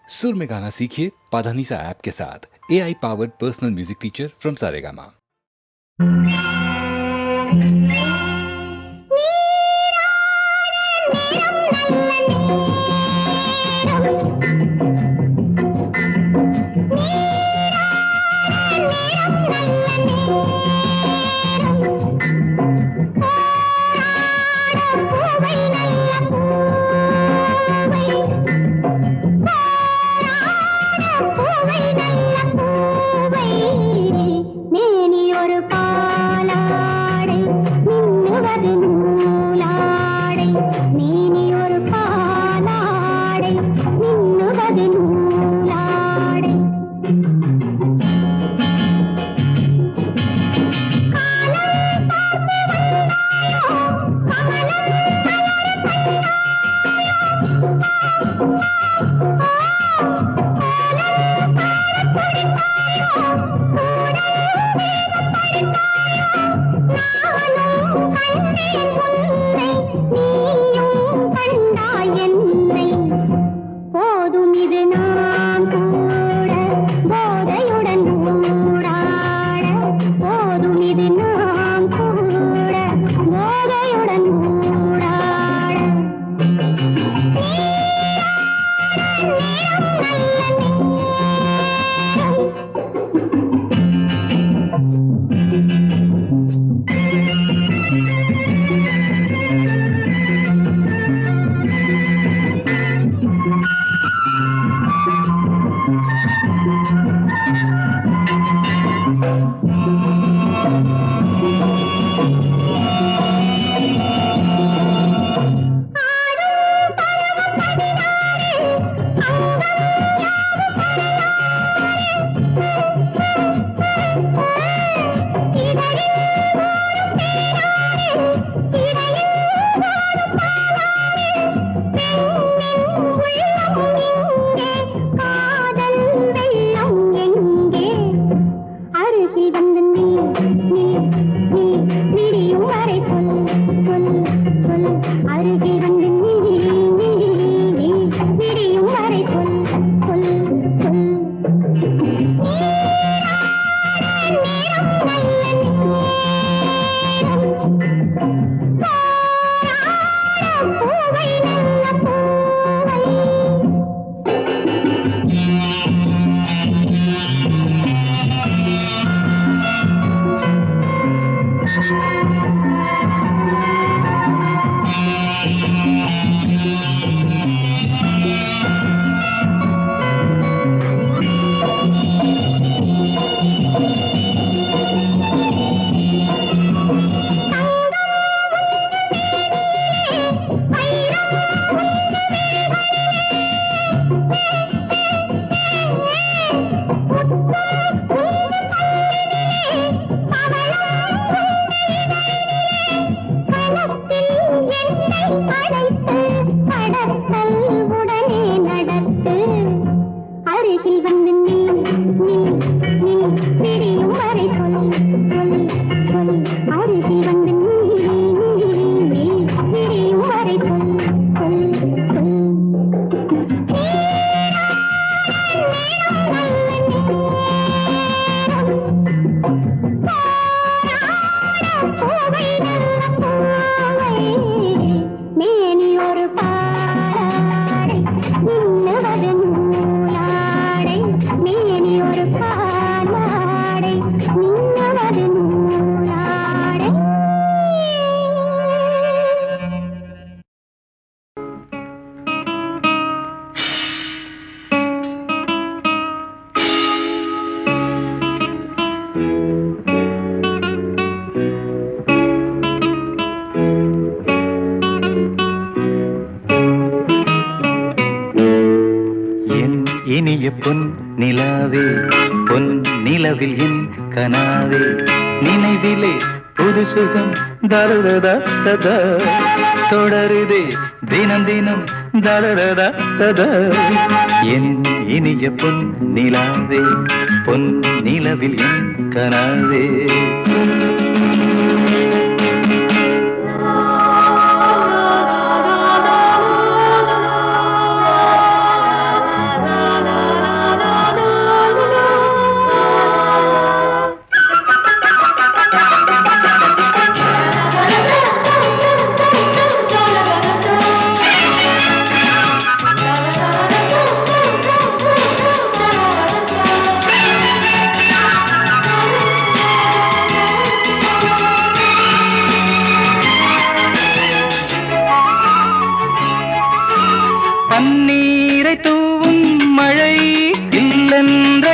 सुर में गाना सीखिए पाधानीसा ऐप के साथ। AI powered personal music teacher from Saregama. இனிய பொன் நிலாவே பொன் நிலவில் என் கனாவே நினைவிலே புது சுகம் தருததா ததா தொடருதே தினம் தினம் தருததா ததா என் இனிய பொன் நிலாவே பொன் நிலவில் என் கனாவே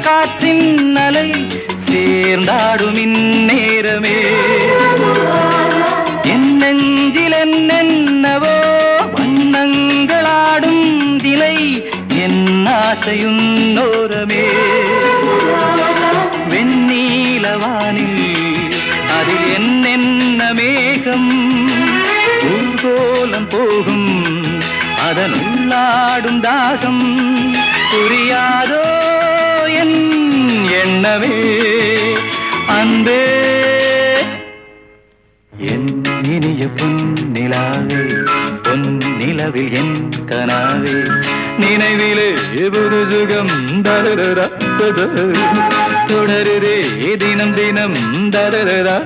காற்றின் அலை சேர்ந்தாடும் இந்நேரமே என் நெஞ்சில் என்னென்னவோ வண்ணங்களாடும் திலை என் ஆசையும் நோரமே வெண்ணீலவானில் அதில் என்னென்ன மேகம் ஊர்கோலம் போகும் அதன் உள்ளாடும் தாகம் புரியாதோ என் எண்ணமே அன்பே என் இனிய பொன்னிலாவே பொன்னிலவில் என் கனாவே நினைவிலே புது சுகம் தரரா தொடருதே தினம் தினம் தரரா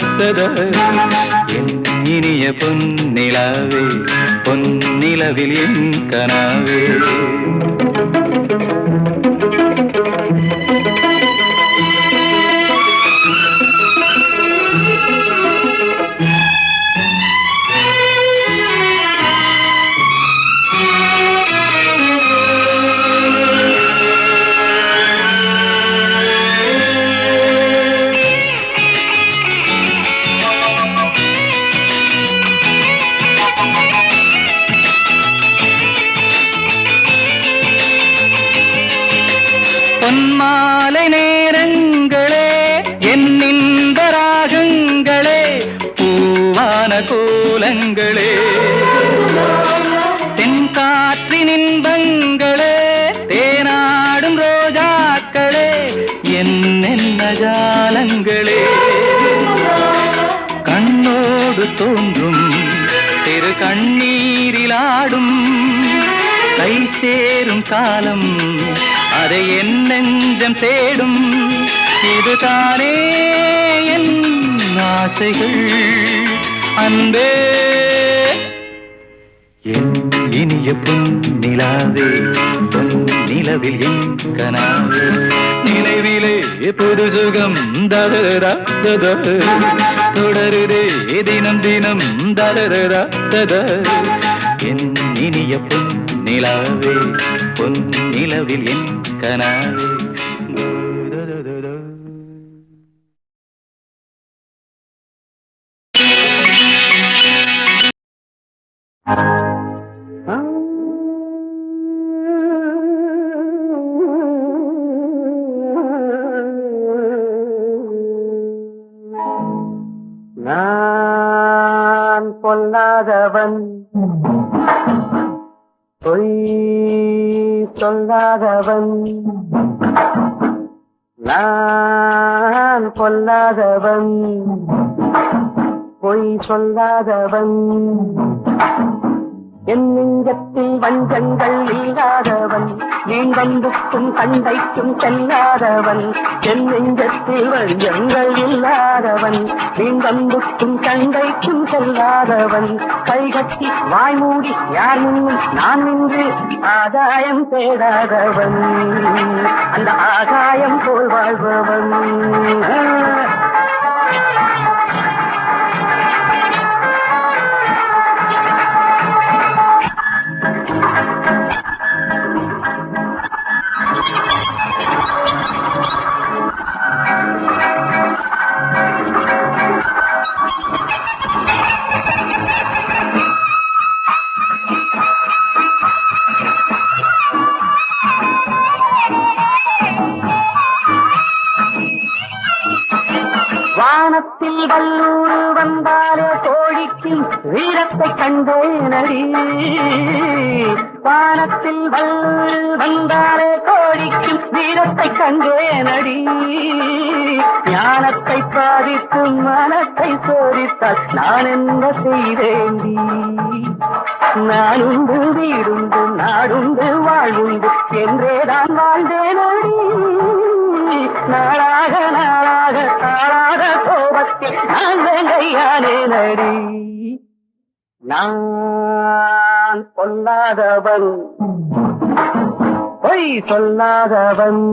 என் இனிய பொன்னிலாவே பொன்னிலவில் என் கனாவே பொன்மாலை நேரங்களே என்னிந்த ராகங்களே பூவான கோலங்களே தென்காற்றின் இன்பங்களே தேனாடும் ரோஜாக்களே என்னென்ன ஜாலங்களே கண்ணோடு தோன்றும் சிறு கண்ணீரிலாடும் கை சேரும் காலம் அதை என் நெஞ்சம் தேடும் இதுதானே என் ஆசைகள் அன்பே என் இனிய பொன்னிலாவே பொன்னிலவில் என் கனாவே நினைவிலே புது சுகம் தரரா தொடருதே தினம் தினம் தரரா என் இனிய பொன்னிலாவே பொன்னிலவில் என் கனாவே நான் பொல்லாதவன் பொய் சொல்லாதவன் நான் பொல்லாதவன் பொய் சொல்லாதவன் என் நெஞ்சத்தில் வஞ்சங்கள் இல்லாதவன் நீண்டம்புக்கும் சண்டைக்கும் செல்லாதவன் என் நெஞ்சத்தில் வஞ்சங்கள் இல்லாதவன் நீண்டம்புக்கும் சண்டைக்கும் செல்லாதவன் கைகட்டி வாய்மூடி யார் நின்னும் நான் நின்று ஆதாயம் தேடாதவன் அந்த ஆகாயம் போல் வாழ்பவன் வானத்தில் வல்லூர் வந்தாலே கோழிக்கும் வீரத்தை கண்டேனடி வானத்தில் வல்லூர் வந்தாலே கோழிக்கும் வீரத்தை கண்டேனடி ஞானத்தை பாதிக்கும் மனத்தை சோதித்தால் நான் என்ன செய்தேண்டி நானுண்டு வீடுண்டு நாடுண்டு வாழ்வுண்டு என்றேதான் வாழ்ந்தேனடி நாளாக நாளாக தாளாக கோபத்தில் நான் வேங்கையானே நடி நான் பொல்லாதவன் பொய் சொல்லாதவன்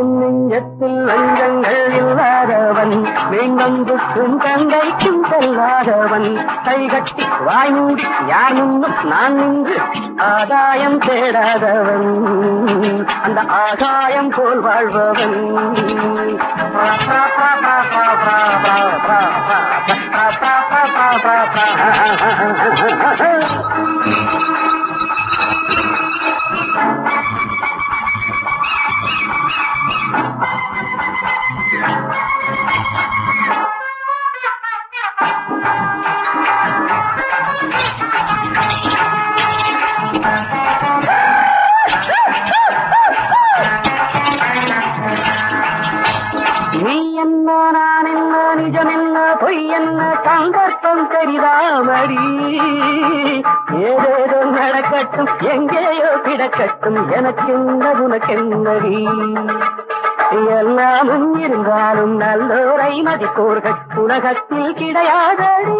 என் நெஞ்சத்தில் வஞ்சங்கள் இல்லாதவன் வேங்கம்புக்கும் தங்கைக்கும் செல்லாதவன் கைகட்டி வாய்மூடி யார் முன்னும் நான் நின்று ஆதாயம் தேடாதவன் அந்த ஆகாயம் போல் வாழ்பவன் நீ என்ன நான் என்ன நிஜம் என்ன பொய் என்ன சந்தர்ப்பம் தெரிதாமடி ஏதேதோ நடக்கட்டும் எங்கேயோ கிடக்கட்டும் எனக்கென்ன உனக்கென்னடி எல்லாமும் இருந்தாலும் நல்லோரை மதிப்போர்கள் உலகத்தில் கிடையாதடி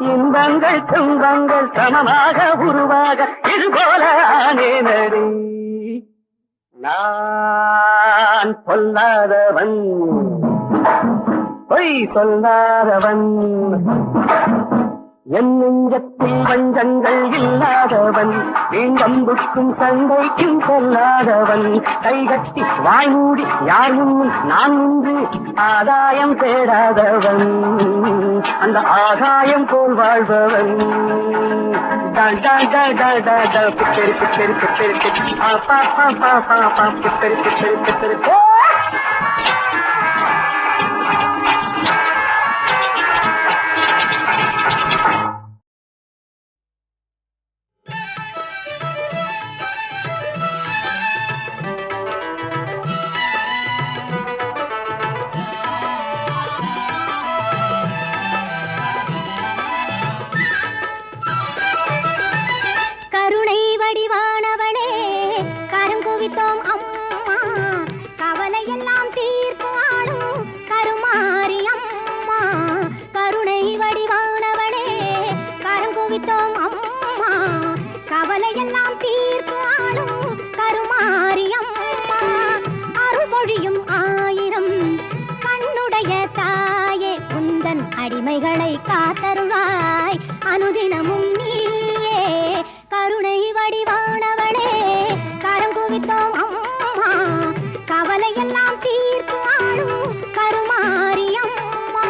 இன்பங்கள் துன்பங்கள் சமமாக உருவாக இதுபோல ஆனேனடி நான் பொல்லாதவன் பொய் சொல்லாதவன் என் நெஞ்சத்தில் வஞ்சங்கள் இல்லாதவன் வீங்கம்புக்கும் சண்டைக்கும் செல்லாதவன் கைகட்டி வாய்மூடி யார் முன்னும் நான் நின்று ஆதாயம் தேடாதவன் அந்த ஆகாயம் போல் வாழ்பவன் பித்தரி பித்தரி பித்தரி பித்தரி பித்தரி பித்தரி கவலையெல்லாம் தீர்த்து ஆளும் கருமாரியம்மா அருள்மொழியும் ஆயிரம் கண்ணுடைய தாயே உந்தன் அடிமைகளை காத்தருளாய் அனுதினமும் நீயே கருணை வடிவானவளே கரம் குவித்தோம் அம்மா கவலையெல்லாம் தீர்த்து ஆளும் கருமாரியம்மா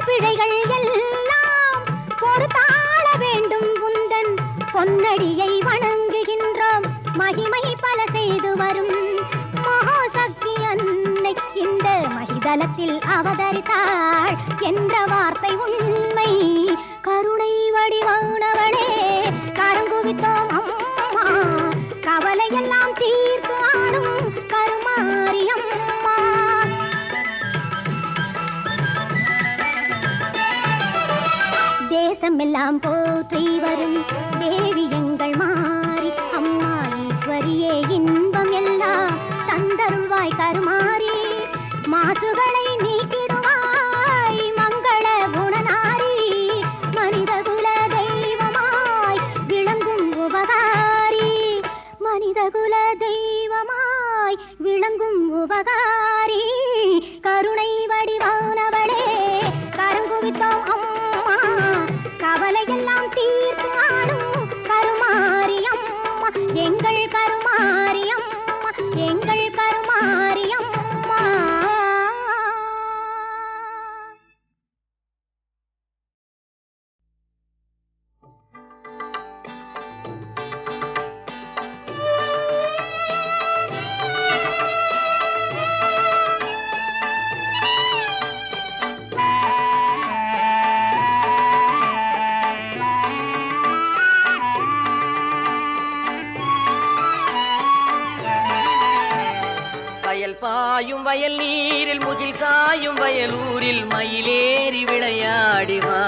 பிழைகள் எல்லாம் பொறுத்தாள வேண்டும் உந்தன் பொன்னடியை வணங்குகின்றோம் மகிமை பல செய்து வரும் மகாசக்தி அன்னை இந்த மகிதலத்தில் அவதரித்தாள் என்ற வார்த்தை உண்மை கருணை வடிவானவளே கரங்குவித்தோம் அம்மா கவலையெல்லாம் தீர்த்து ஆடும் கருமாரியம்மா தேசமெல்லாம் போற்றி வரும் தேவி எங்கள் மாறி அம்மா ஈஸ்வரியே இன்பம் எல்லாம் தந்தருள்வாய் கருமாறி மாசுகளை நீக்கிடுவாய் மங்கள குணநாரி மனித குல தெய்வமாய் விளங்கும் உபகாரி மனித குல தெய்வமாய் விளங்கும் உபகாரி கருணை வடிவானவளே கரங்குவித்தோம் அம்மா கவலையெல்லாம் தீர்த்து ஆளும் கருமாரியம்மா எங்கள் கருமாரியம்மா எங்கள் கருமாரியம்மா பாயும் வயல் நீரில் முகில் சாயும் வயலூரில் மயிலேறி விளையாடிவா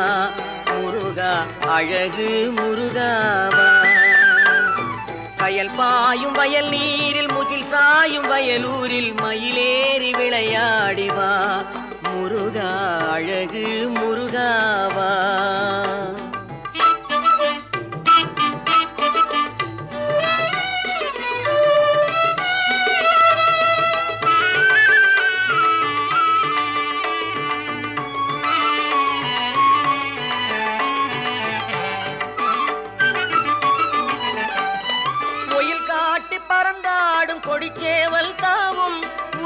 முருகா அழகு முருகாவா கயல் பாயும் வயல் நீரில் முகில் சாயும் வயலூரில் மயிலேறி விளையாடிவா முருகா அழகு முருகாவா. பறந்தாடும் கொடிச்சேவல் தாவும்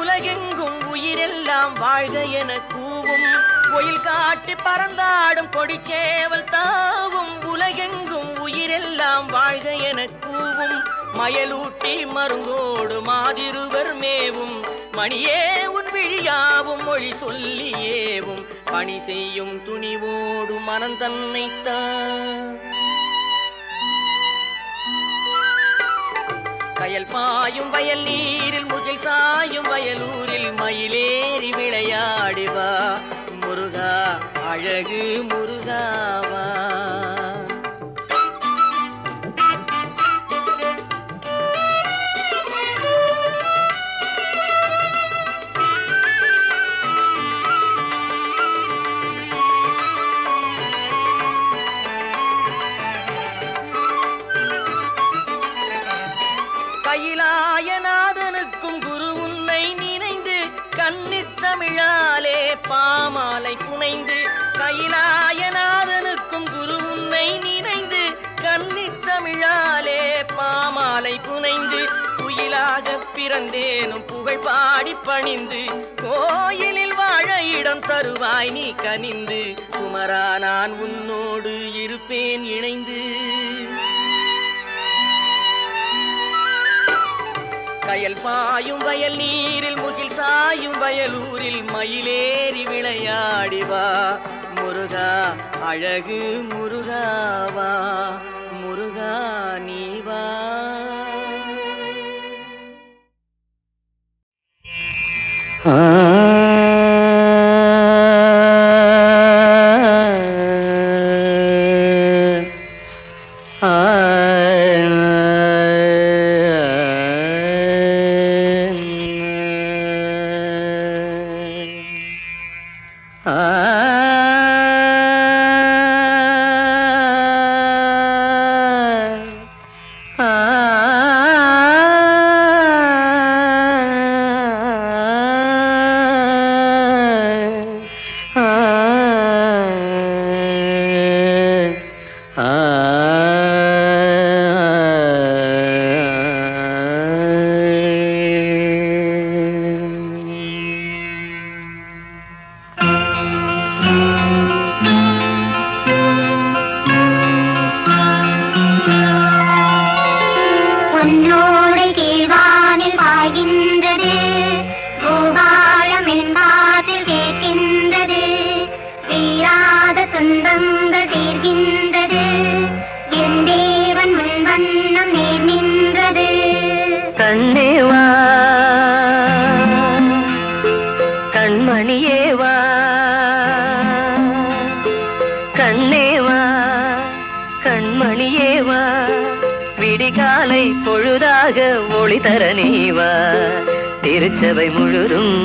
உலகெங்கும் உயிரெல்லாம் வாழ்க என கூவும். கோயில் காட்டி பறந்தாடும் கொடிச்சேவல் தாவும் உலகெங்கும் உயிரெல்லாம் வாழ்க என கூவும். மயலூட்டி மருங்கோடு மாதிருவர் மேவும் மணியே உன் விழியாவும் மொழி சொல்லியேவும் பணி செய்யும் துணிவோடு மனம் தன்னைத்தான். கயல் பாயும் வயல் நீரில் முகில் சாயும் வயலூரில் மயிலேறி விளையாடிவா முருகா அழகு முருகாவா. கையிலாயநாதனுக்கும் குரு உன்னை நினைந்து கன்னித்தமிழாலே பாமாலை புனைந்து. கையிலாயநாதனுக்கும் குரு உன்னை நினைந்து கன்னித்தமிழாலே பாமாலை புனைந்து. குயிலாக பிறந்தேனும் புகழ் பாடி பணிந்து கோயிலில் வாழ இடம் தருவாய் நீ கனிந்து. குமரா நான் உன்னோடு இருப்பேன் இணைந்து. கயல் பாயும் வயல் நீரில் முகில் சாயும் வயலூரில் மயிலேறி விளையாடிவா முருகா அழகு முருகாவா முருகா நீவா. திருச்சபை முழுதும்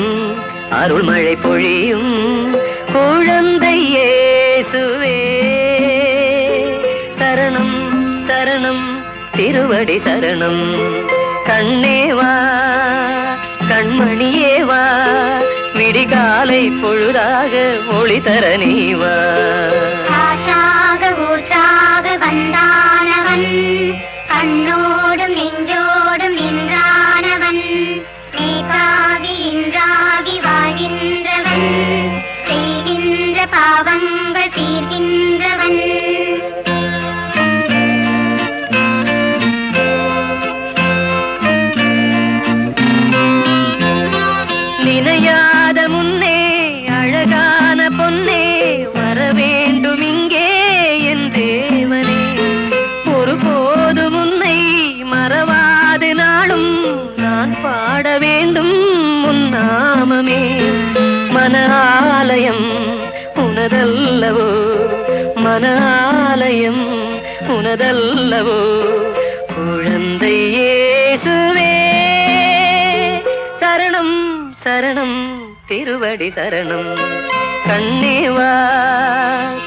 அருள்மழை பொழியும் குழந்தை இயேசுவே சரணம் சரணம் திருவடி சரணம். கண்ணேவா கண்மணியேவா விடிகாலை பொழுதாக ஒளி தர நீவா. வந்தானவன் கண்ணோடும் நெஞ்சோடும் நின்றானவன் நேகாகி இன்றாகி வாழ்கின்றவன் செய்கின்ற பாவங்கள் தீர்கின்றவன். நினையாத முன்னே அழகான பொன்னே வர வேண்டும் இங்கே என் தேவனே. ஒருபோது முன்னை மறவாது நாளும் நான் பாட வேண்டும் உன் நாமமே. மன ஆலயம் உனதல்லவோ மன ஆலயம் உனதல்லவோ குழந்தை இயேசுவே சரணம் திருவடி சரணம். கண்ணேவா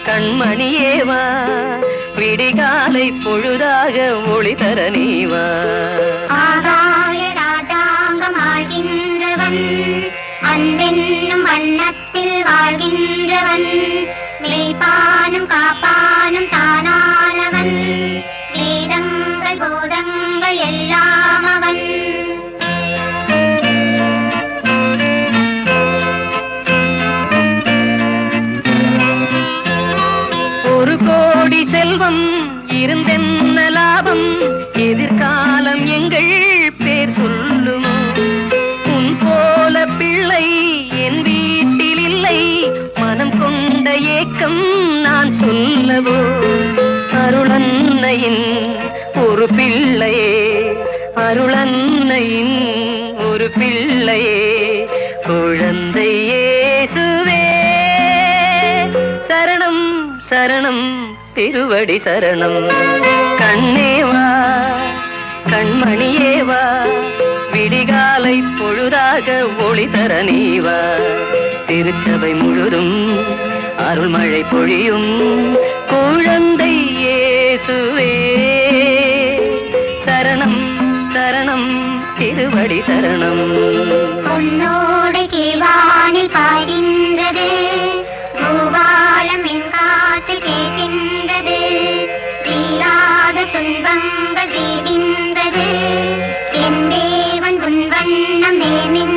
கண்மணியேவா விடிகாலை பொழுதாக ஒளி தர நீவா. ஆகாய ராஜாங்கமாகின்றவன் அன்பென்னும் வண்ணத்தில் வாழ்கின்றவன் மெய்ப்பானும் காப்பானும் தானானவன் வேதங்கள் போதங்கள் எல்லாம் அவன். ஒரு கோடி செல்வம் இருந்தென்ன லாபம் எதிர்காலம் எங்கள் பேர் சொல்லுமோ. உன் போல பிள்ளை என் வீட்டில் இல்லை மனம் கொண்ட ஏக்கம் நான் சொல்லவோ. அருளன்னையின் ஒரு பிள்ளையே அருளன்னையின் ஒரு பிள்ளையே குழந்தை இயேசுவே சரணம் சரணம் திருவடி சரணம். கண்ணேவா கண்மணியேவா விடிகாலை பொழுதாக ஒளி தர நீவா. திருச்சபை முழுதும் அருள்மழை பொழியும் குழந்தை இயேசுவே சரணம் சரணம் திருவடி சரணம். பொன்னோடு கீழ்வானில் பாய்கின்றது பூபாலம் என் காற்றில் கேட்கின்றது தீராத துன்பங்கள் தீர்கின்றது என் தேவன் உன் வண்ணம் நேர்கின்றது.